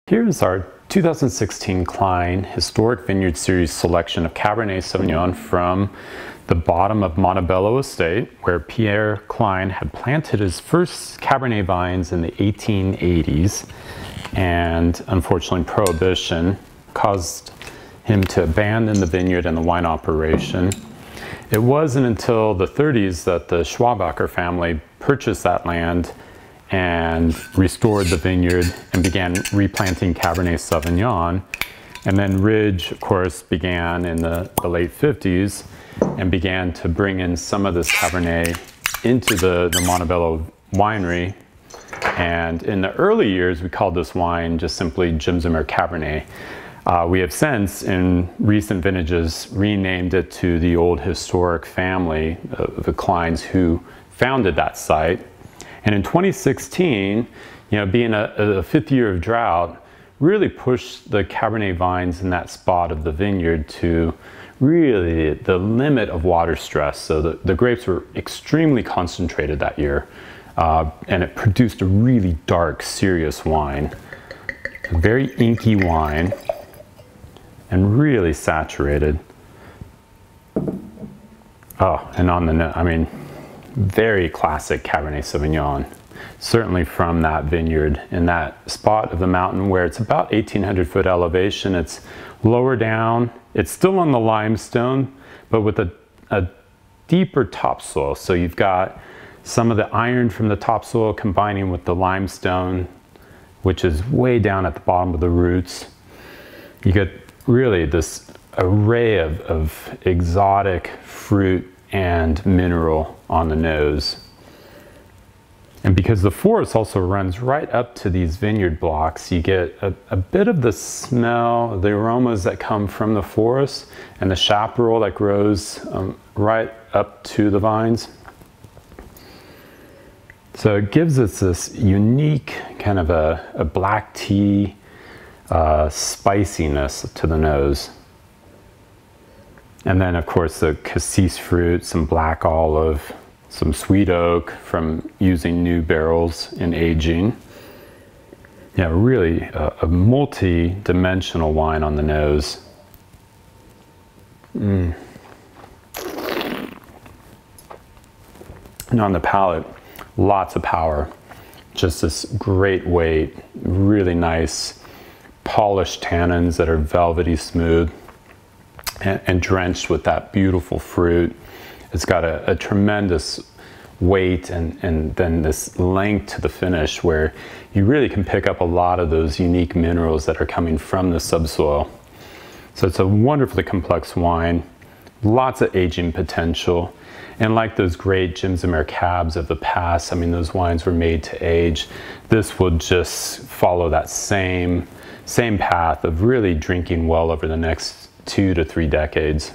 Here's our 2016 Klein Historic Vineyard Series selection of Cabernet Sauvignon from the bottom of Montebello Estate, where Pierre Klein had planted his first Cabernet vines in the 1880s, and unfortunately Prohibition caused him to abandon the vineyard and the wine operation. It wasn't until the 30s that the Baugher family purchased that land and restored the vineyard and began replanting Cabernet Sauvignon. And then Ridge, of course, began in the late 50s and began to bring in some of this Cabernet into the Montebello winery. And in the early years, we called this wine just simply Jimzimer Cabernet. We have since, in recent vintages, renamed it to the old historic family, the Kleins, who founded that site. And in 2016, being a fifth year of drought, really pushed the Cabernet vines in that spot of the vineyard to really the limit of water stress. So the grapes were extremely concentrated that year, and it produced a really dark, serious wine. A very inky wine, and really saturated. Oh, and on the note, very classic Cabernet Sauvignon, certainly from that vineyard in that spot of the mountain where it's about 1,800 foot elevation. It's lower down, it's still on the limestone, but with a deeper topsoil. So you've got some of the iron from the topsoil combining with the limestone, which is way down at the bottom of the roots. You get really this array of exotic fruit and mineral on the nose. And because the forest also runs right up to these vineyard blocks, you get a bit of the smell, the aromas that come from the forest and the chaparral that grows right up to the vines. So it gives us this unique kind of a black tea spiciness to the nose. And then, of course, the cassis fruit, some black olive, some sweet oak from using new barrels in aging. Yeah, really a multi-dimensional wine on the nose. And on the palate, lots of power. Just this great weight, really nice polished tannins that are velvety smooth. And drenched with that beautiful fruit. It's got a tremendous weight and then this length to the finish where you really can pick up a lot of those unique minerals that are coming from the subsoil. So it's a wonderfully complex wine, lots of aging potential. And like those great Jimzimer Cabs of the past, those wines were made to age. This will just follow that same path of really drinking well over the next 2 to 3 decades.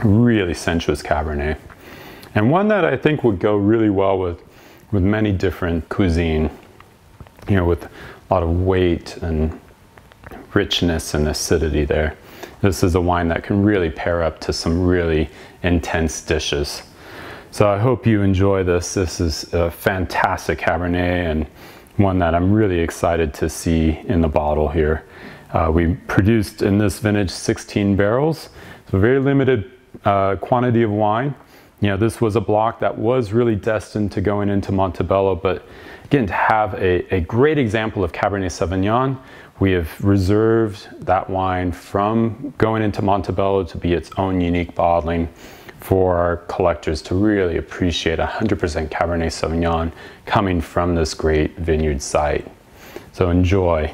Really sensuous Cabernet. And one that I think would go really well with many different cuisine, with a lot of weight and richness and acidity there. This is a wine that can really pair up to some really intense dishes. So I hope you enjoy this. This is a fantastic Cabernet and one that I'm really excited to see in the bottle here. We produced in this vintage 16 barrels, so a very limited quantity of wine. This was a block that was really destined to going into Montebello, but again, to have a great example of Cabernet Sauvignon, we have reserved that wine from going into Montebello to be its own unique bottling for our collectors to really appreciate 100% Cabernet Sauvignon coming from this great vineyard site. So enjoy.